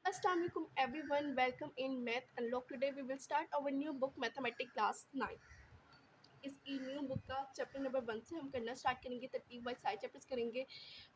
Assalamu alaikum everyone, welcome in Math Unlock. Today we will start our new book Mathematics Class 9. इसकी new book का chapter number 1 से हम करना start करेंगे। तरतीब वाइज सारे चैप्टर्स करेंगे।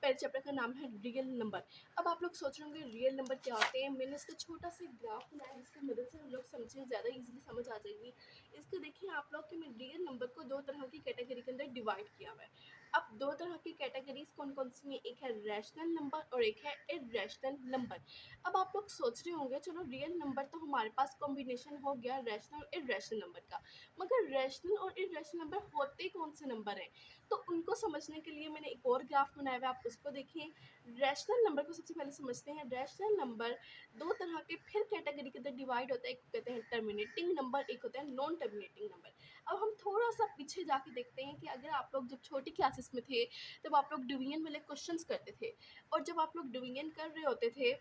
पहले चैप्टर का नाम है रियल नंबर। अब आप लोग सोच रहे होंगे रियल नंबर क्या होते हैं। मैंने इसका छोटा सा ग्राफ बनाया जिसकी मदद से हम लोग समझें, ज़्यादा इजीली समझ आ जाएगी। इसको देखिए आप लोग कि मैं रियल नंबर को दो तरह की कैटेगरी के अंदर डिवाइड किया हुआ है। अब दो तरह की कैटेगरीज कौन कौन सी हैं, एक है रैशनल नंबर और एक है इर्रेशनल नंबर। अब आप लोग सोच रहे होंगे चलो रियल नंबर तो हमारे पास कॉम्बिनेशन हो गया रैशनल और इर्रेशनल नंबर का, मगर रैशनल और इर्रेशनल नंबर होते कौन से नंबर हैं, तो उनको समझने के लिए मैंने एक और ग्राफ बनाया हुआ है, आप उसको देखिए। रैशनल नंबर को सबसे पहले समझते हैं। रैशनल नंबर दो तरह के फिर कैटेगरी के अंदर डिवाइड होता है, एक कहते हैं टर्मिनेटिंग नंबर, एक होता है नॉन टर्मिनेटिंग नंबर। अब हम थोड़ा सा पीछे जाके देखते हैं कि अगर आप लोग जब छोटी क्लासेस में थे तब आप लोग डिवीजन वाले क्वेश्चंस करते थे, और जब आप लोग डिवीजन कर रहे होते थे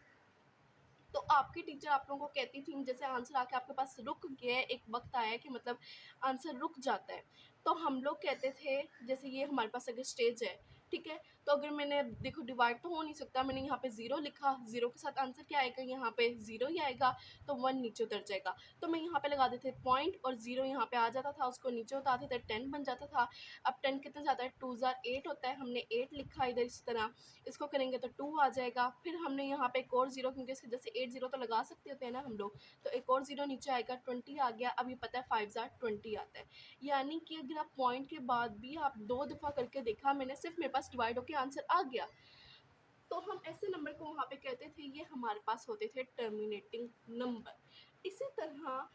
तो आपकी टीचर आप लोगों को कहती थी जैसे आंसर आके आपके पास रुक गया है, एक वक्त आया है कि मतलब आंसर रुक जाता है, तो हम लोग कहते थे जैसे ये हमारे पास अगर स्टेज है, ठीक है, तो अगर मैंने देखो डिवाइड तो हो नहीं सकता, मैंने यहाँ पे ज़ीरो लिखा, ज़ीरो के साथ आंसर क्या आएगा, यहाँ पे ज़ीरो ही आएगा, तो वन नीचे उतर जाएगा। तो मैं यहाँ पे लगा देते पॉइंट और ज़ीरो यहाँ पे आ जाता था, उसको नीचे उतारते थे, 10 बन जाता था। अब 10 कितने जाता है, 2 ज़ार 8 होता है, हमने 8 लिखा इधर इस तरह, इसको करेंगे तो 2 आ जाएगा। फिर हमने यहाँ पे एक और ज़ीरो, क्योंकि इसके जैसे 8 ज़ीरो तो लगा सकते होते हैं ना हम लोग, तो एक और ज़ीरो नीचे आएगा, 20 आ गया। अभी पता है 5 ज़ार 20 आता है, यानी कि अगर आप पॉइंट के बाद भी आप दो दफ़ा करके देखा मैंने, सिर्फ मेरे पास डिवाइड होकर आंसर आ गया, तो हम ऐसे नंबर को वहाँ पे कहते थे ये हमारे पास होते थे टर्मिनेटिंग नंबर। इसी तरह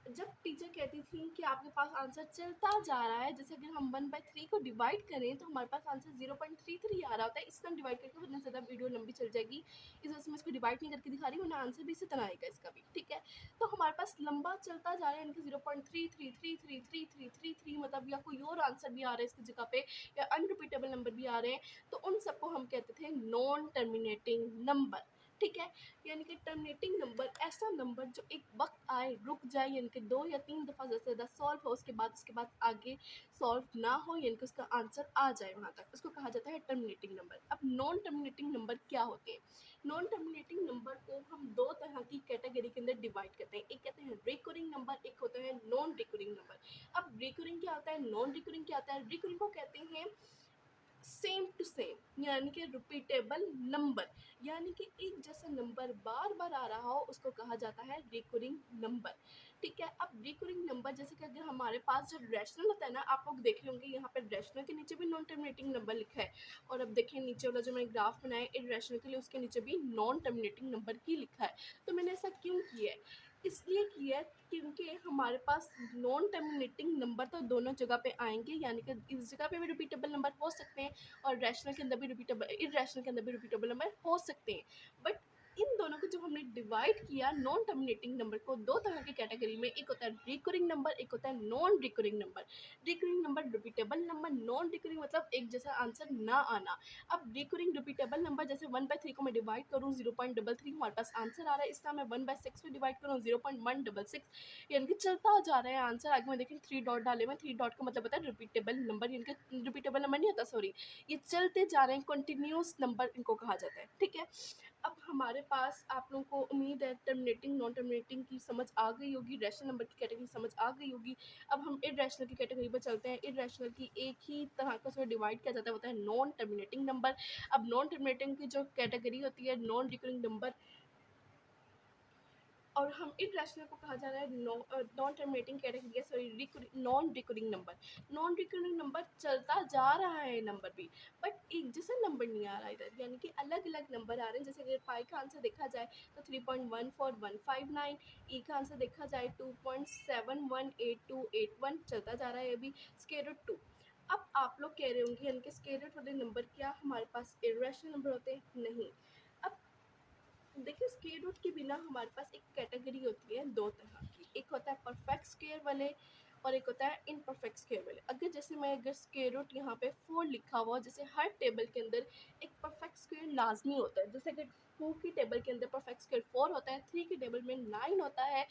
जब टीचर कहती थी कि आपके पास आंसर चलता जा रहा है, जैसे अगर हम 1/3 को डिवाइड करें तो हमारे पास आंसर 0.33 आ रहा होता है, इसका हम डिवाइड करके, वरना ज़्यादा वीडियो लंबी चल जाएगी, इस वजह से मैं इसको डिवाइड नहीं करके दिखा रही, वरना आंसर भी इसी तरह आएगा इसका भी, ठीक है। तो हमारे पास लंबा चलता जा रहा है, यानी कि 0.33333333 मतलब, या कोई और आंसर भी आ रहा है इसकी जगह पे, या अनरिपीटेबल नंबर भी आ रहे हैं, तो उन सबको हम कहते थे नॉन टर्मिनेटिंग नंबर, ठीक है। यानी कि टर्मिनेटिंग नंबर ऐसा नंबर जो एक वक्त आए रुक जाए, यानी कि 2 या 3 दफ़ा ज़्यादा से ज़्यादा सॉल्व हो, उसके बाद आगे सॉल्व ना हो, यानी कि उसका आंसर आ जाए वहाँ तक, उसको कहा जाता है टर्मिनेटिंग नंबर। अब नॉन टर्मिनेटिंग नंबर क्या होते हैं? नॉन टर्मिनेटिंग नंबर को हम दो तरह की कैटेगरी के अंदर डिवाइड करते हैं, एक कहते हैं रिकरिंग नंबर, एक होता है नॉन रिकरिंग नंबर। अब रिकरिंग क्या होता है, नॉन रिकरिंग क्या होता है? रिकरिंग को कहते हैं सेम टू सेम, यानी कि रिपीटेबल नंबर, यानी कि एक जैसा नंबर बार बार आ रहा हो, उसको कहा जाता है रिकरिंग नंबर, ठीक है। अब रिकरिंग नंबर जैसे कि अगर हमारे पास जो रैशनल होता है ना, आप लोग देखे होंगे यहाँ पे रैशनल के नीचे भी नॉन टर्मिनेटिंग नंबर लिखा है, और अब देखिए नीचे वाला जो मैंने ग्राफ बनाया है इर्रेशनल के लिए, उसके नीचे भी नॉन टर्मिनेटिंग नंबर ही लिखा है। तो मैंने ऐसा क्यों किया है? इसलिए किया है क्योंकि हमारे पास नॉन टर्मिनेटिंग नंबर तो दोनों जगह पे आएंगे, यानी कि इस जगह पे भी रिपीटेबल नंबर हो सकते हैं और रैशनल के अंदर भी रिपीटेबल, इर्रेशनल के अंदर भी रिपीटेबल नंबर हो सकते हैं। बट इन दोनों को जब हमने डिवाइड किया नॉन टर्मिनेटिंग नंबर को दो तरह की कैटेगरी में, एक होता है रिकरिंग नंबर, एक होता है non recurring number. Recurring number repeatable number, non recurring मतलब एक जैसा आंसर ना आना। अब रिकरिंग रिपीटेबल नंबर जैसे 1/3 को मैं डिवाइड करूँ 0.33 हमारे पास आंसर आ रहा है, इस तरह मैं 1/6 में डिवाइड करूँ 0.166, यानी कि चलता जा रहा है आंसर आगे में देखें 3 डॉट डाले में, 3 डॉट का मतलब होता है रिपीटेबल नंबर, यानी कि रिपीटेबल नंबर नहीं होता, सॉरी, ये चलते जा रहे हैं, कंटिन्यूस नंबर इनको कहा जाता है, ठीक है। अब हमारे पास आप लोगों को उम्मीद है टर्मिनेटिंग नॉन टर्मिनेटिंग की समझ आ गई होगी, रैशनल नंबर की कैटेगरी समझ आ गई होगी। अब हम इर्रेशनल की कैटेगरी पर चलते हैं। इर्रेशनल की एक ही तरह का उसमें डिवाइड किया जाता है, होता है नॉन टर्मिनेटिंग नंबर। अब नॉन टर्मिनेटिंग की जो कैटेगरी होती है नॉन रिकरिंग नंबर, और हम इर्रेशनल को कहा जा रहा है non terminating category, sorry non recurring number. Non recurring number चलता जा रहा है नंबर भी, बट एक जैसा नंबर नहीं आ रहा इधर, यानी कि अलग अलग नंबर आ रहे हैं। जैसे अगर पाई का आंसर देखा जाए तो 3.14159, ई का आंसर देखा जाए 2.718281 चलता जा रहा है अभी, स्क्वायर रूट 2। अब आप लोग कह रहे होंगे यानी कि स्क्वायर रूट वाले नंबर क्या हमारे पास इर्रेशनल नंबर होते हैं? नहीं। अब देखिए स्क्वायर रूट के बिना हमारे पास एक कैटेगरी होती है दो तरह की, एक होता है परफेक्ट स्क्वायर वाले और एक होता है इनपरफेक्ट स्क्वायर वाले। अगर जैसे मैं अगर स्क्वायर रूट यहाँ पे 4 लिखा हुआ, जैसे हर टेबल के अंदर एक परफेक्ट स्क्वायर लाजमी होता है, जैसे कि 2 की टेबल के अंदर परफेक्ट स्क्वायर 4 होता है, 3 की टेबल में 9 होता है,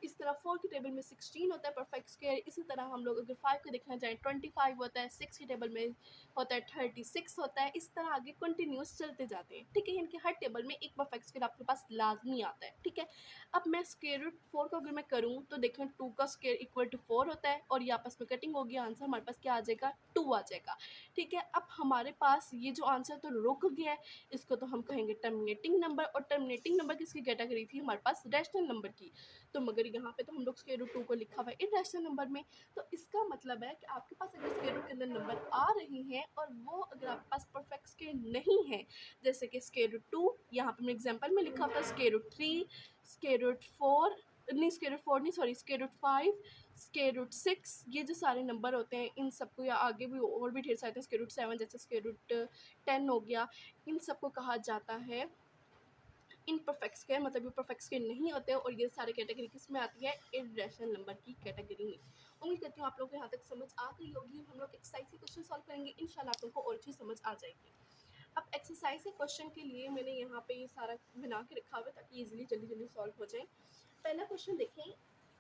इस तरह 4 की टेबल में 16 होता है परफेक्ट स्क्वायर। इसी तरह हम लोग अगर 5 को देखना चाहें 25 होता है, 6 की टेबल में होता है 36 होता है। इस तरह आगे कंटिन्यूस चलते जाते हैं, ठीक है। यानी कि हर टेबल में एक परफेक्ट स्क्वायर आपके पास लाजमी आता है, ठीक है। अब मैं स्क्वायर रूट 4 को अगर मैं करूँ तो देखें 2 का स्क्वायर इक्वल टू 4 होता है और ये आपस में कटिंग होगी, आंसर हमारे पास क्या आ जाएगा, 2 आ जाएगा, ठीक है। अब हमारे पास ये जो आंसर तो रुक गया है, इसको तो हम कहेंगे टर्मिनेटिंग नंबर। और टर्मिनेटिंग नंबर किसकी कैटेगरी थी, हमारे पास रैशनल नंबर की। तो मगर यहाँ पे तो हम लोग स्क्वायर रूट 2 को लिखा हुआ है इरैशनल नंबर में। तो इसका मतलब है कि आपके पास अगर स्क्वायर रूट के अंदर नंबर आ रहे हैं और वो अगर आपके पास परफेक्ट स्क्वायर नहीं है, जैसे कि स्क्वायर रूट 2, यहाँ पे मैं एग्जांपल में लिखा था स्क्वायर रूट 3, स्क्वायर रूट 4 नहीं, स्क्वायर रूट 4 नहीं, sorry, square root 5, square root 6, ये जो सारे नंबर होते हैं इन सबको, या आगे भी और भी ढेर सारे हैं, स्क्वायर रूट 7 जैसे स्क्वायर रूट 10 हो गया, इन सबको कहा जाता है इनपरफेक्ट स्क्वायर, मतलब ये परफेक्ट स्क्वायर नहीं होते हैं। और ये सारे कैटेगरी किस में आती है, इररेशनल नंबर की कैटेगरी में। उम्मीद करती हूँ आप लोगों को यहाँ तक समझ आ गई होगी। हम लोग एक्सरसाइज के क्वेश्चन सॉल्व करेंगे, इंशाल्लाह आप लोगों को और अच्छी समझ आ जाएगी। अब एक्सरसाइज के क्वेश्चन के लिए मैंने यहाँ पे ये सारा बना के रखा हुआ है ताकि इजीली जल्दी जल्दी सॉल्व हो जाए। पहला क्वेश्चन देखें,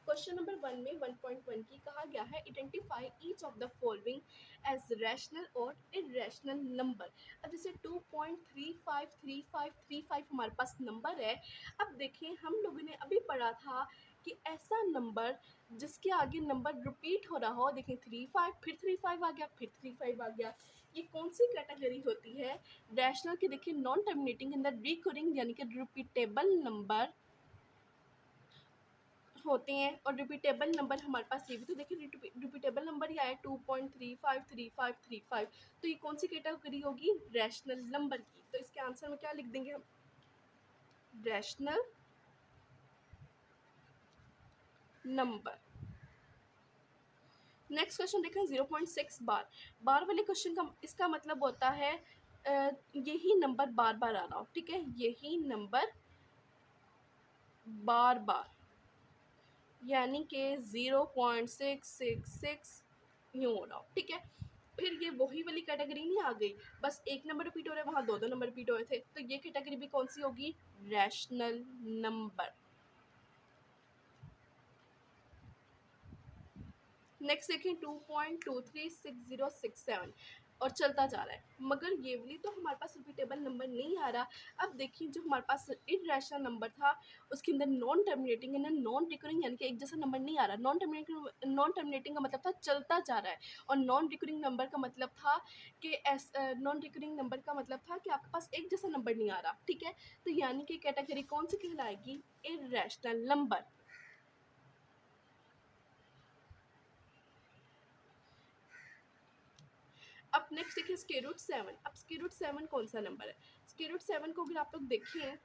क्वेश्चन नंबर 1 में 1.1 की कहा गया है identify each of the following as rational और इररेशनल नंबर। अब जैसे 2.353535 हमारे पास नंबर है। अब देखें हम लोगों ने अभी पढ़ा था कि ऐसा नंबर जिसके आगे नंबर रिपीट हो रहा हो, देखें 35 फिर 35 आ गया, फिर 35 आ गया, ये कौन सी कैटेगरी होती है, रैशनल की। देखिए non terminating in the recurring यानी कि रिपीटेबल नंबर होते हैं। और रिपीटेबल नंबर हमारे पास ये भी तो देखिए रिपीटेबल नंबर ही आया 2.353535, तो ये कौन सी कैटेगरी होगी, रैशनल नंबर की। तो इसके आंसर में क्या लिख देंगे हम, रैशनल नंबर। नेक्स्ट क्वेश्चन देखें 0.6 बार, बार वाले क्वेश्चन का इसका मतलब होता है यही नंबर बार बार आ रहा हो, ठीक है, यही नंबर बार बार, यानी कि 0.666 यूँ हो रहा हो, ठीक है। फिर ये वही वाली कैटेगरी नहीं आ गई, बस एक नंबर रिपीट हो रहा है, वहाँ दो दो नंबर रिपीट हो रहे थे, तो ये कैटेगरी भी कौन सी होगी, रैशनल नंबर। नेक्स्ट देखें 2.236067 और चलता जा रहा है, मगर ये वाली तो हमारे पास रिपीटेबल नंबर नहीं आ रहा। अब देखिए जो हमारे पास इररेशनल नंबर था उसके अंदर non terminating and non recurring यानी कि एक जैसा नंबर नहीं आ रहा। नॉन टर्मिनेटिंग का मतलब था चलता जा रहा है, और नॉन रिकरिंग नंबर का मतलब था कि नॉन रिकरिंग नंबर का मतलब था कि आपके पास एक जैसा नंबर नहीं आ रहा, ठीक है। तो यानी कि कैटेगरी कौन सी कहलाएगी, इररेशनल नंबर। अब नेक्स्ट देखिए स्क्वायर रूट 7। अब स्क्वायर रूट 7 कौन सा नंबर है, स्क्वायर रूट 7 को अगर आप लोग देखें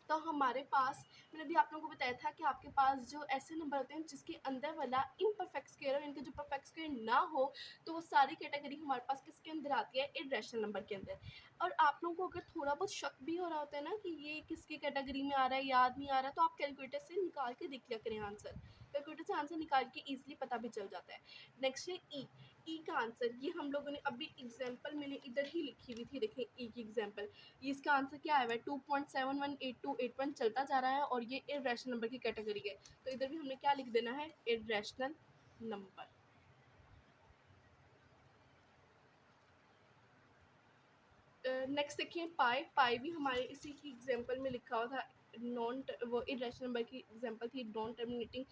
तो हमारे पास, मैंने भी आप लोगों को बताया था कि आपके पास जो ऐसे नंबर होते हैं जिसके अंदर वाला इम्परफेक्ट स्क्वायर हो, इनके जो परफेक्ट स्क्वायर ना हो, तो वो सारी कैटेगरी हमारे पास किसके अंदर आती है, इररेशनल नंबर के अंदर। और आप लोगों को अगर थोड़ा बहुत शक भी हो रहा होता है ना कि ये किसकी कैटेगरी में आ रहा है, याद नहीं आ रहा, तो आप कैलकुलेटर से निकाल के देख लिया करें आंसर, कैलकुलेटर से आंसर निकाल के ईजिली पता भी चल जाता है। नेक्स्ट है ई का आंसर, ये हम लोगों ने अभी एग्जाम्पल मैंने इधर ही लिखी हुई थी, देखें ई की एग्जाम्पल, इसका आंसर क्या आया है, 2.718281 चलता जा रहा है और ये इररेशनल नंबर की कैटेगरी है। तो इधर भी हमने क्या लिख देना है, इररेशनल नंबर। नेक्स्ट देखिए पाई, पाई भी हमारे इसी की एग्जांपल में लिखा हुआ था, नॉन वो इररेशनल नंबर की एग्जांपल थी, नॉन टर्मिनेटिंग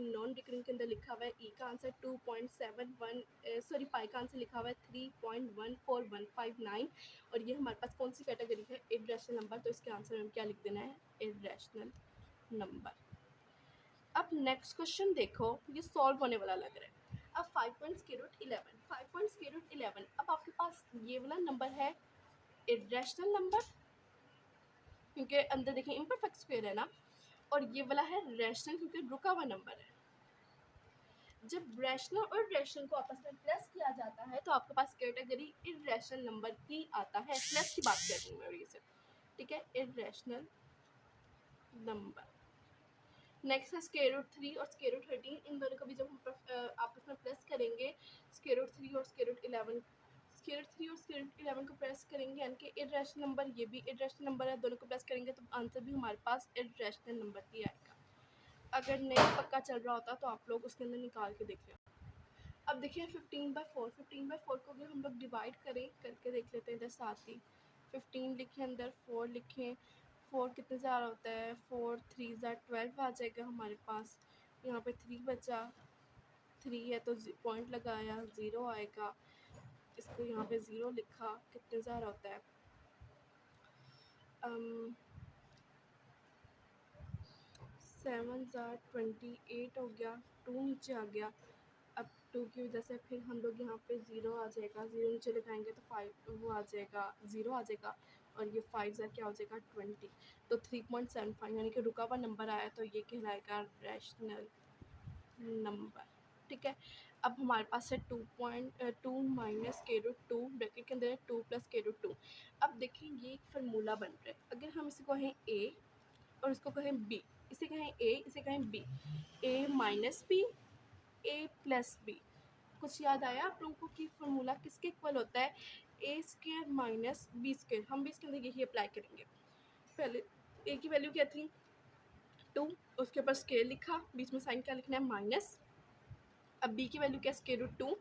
नॉन रिकरिंग के अंदर लिखा हुआ है। ई का आंसर 2.71 सॉरी पाई का आंसर लिखा हुआ है 3.14159, और ये हमारे पास कौन सी कैटेगरी है, इररेशनल नंबर। तो इसके आंसर में क्या लिख देना है, इररेशनल नंबर। अब नेक्स्ट क्वेश्चन देखो, ये सॉल्व होने वाला लग रहा है। अब 5.11 अब आपके पास ये वाला नंबर है इररेशनल नंबर, क्योंकि अंदर देखिए इम्परफेक्ट स्क्वायर है ना, और ये वाला है रैशनल क्योंकि रुका हुआ नंबर है। जब रैशनल और रैशनल को आपस में प्लस किया जाता है तो आपके पास कैटेगरी इररेशनल नंबर की आता है, प्लस की बात कर रही हूँ मैं, और ये सिर्फ, ठीक है, इररेशनल नंबर। नेक्स्ट है स्क्वायर रूट 3 और स्क्वायर रूट 13, इन दोनों को भी जब हम आपस में प्लस करेंगे, स्क्वायर रूट 3 और स्क्वायर रूट 11 स्क्वायर 3 और स्क्वायर 11 को प्रेस करेंगे यानी कि इरेशनल नंबर, ये भी इरेशनल नंबर है, दोनों को प्रेस करेंगे तो आंसर भी हमारे पास इरेशनल नंबर ही आएगा। अगर नहीं पक्का चल रहा होता तो आप लोग उसके अंदर निकाल के देख लें। अब देखिए 15/4, 15/4 को अगर हम लोग डिवाइड करें करके देख लेते हैं इधर साथ ही। 15 लिखें, अंदर 4 लिखें, 4 कितने से आ रहा होता है, 4 3 12 आ जाएगा हमारे पास। यहाँ पे 3 बचा, 3 है तो पॉइंट लगाया, 0 आएगा, इसको यहाँ पे 0 लिखा, कितने से आ रहा होता है, 7 28 हो गया, 2 नीचे आ गया। अब 2 की वजह से फिर हम लोग यहाँ पे 0 आ जाएगा, 0 नीचे लगाएंगे तो 5 वो आ जाएगा, 0 आ जाएगा, और ये 5 क्या हो जाएगा 20। तो 3.75 यानी कि रुका हुआ नंबर आया तो ये कहलाएगा रैशनल नंबर। ठीक है, अब हमारे पास है 2 माइनस के रूट 2, ब्रैकेट के अंदर है 2 प्लस के रूट 2। अब देखिए ये एक फार्मूला बन रहा है, अगर हम इसे कहें ए और इसको कहें बी, इसे कहें ए इसे कहें बी, ए माइनस बी, ए प्लस बी, कुछ याद आया आप लोगों को कि फार्मूला किसके इक्वल होता है, ए स्क्वायर माइनस बी स्क्वायर। हम भी इसके अंदर यही अप्लाई करेंगे। पहले ए की वैल्यू क्या थी 2, उसके ऊपर स्क्वायर लिखा, बीच में साइन क्या लिखना है माइनस। अब बी की वैल्यू क्या स्क्वायर रूट 2,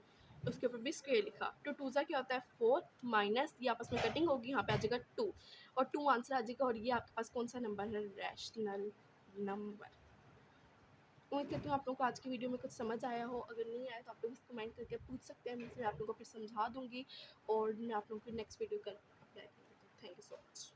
उसके ऊपर भी स्क्वायर लिखा, तो 2 क्या होता है 4 माइनस, ये आपस में कटिंग होगी, यहाँ पे आ जाएगा 2 और 2 आंसर आ जाएगा, और ये आपके पास कौन सा नंबर है, रैशनल नंबर। उम्मीद करती हूँ आप लोगों को आज की वीडियो में कुछ समझ आया हो, अगर नहीं आया तो आप लोग इस कमेंट करके पूछ सकते हैं, मैं आप लोगों को फिर समझा दूँगी और मैं आप लोगों को नेक्स्ट वीडियो कर अप्लाई करूँगी। Thank you so much.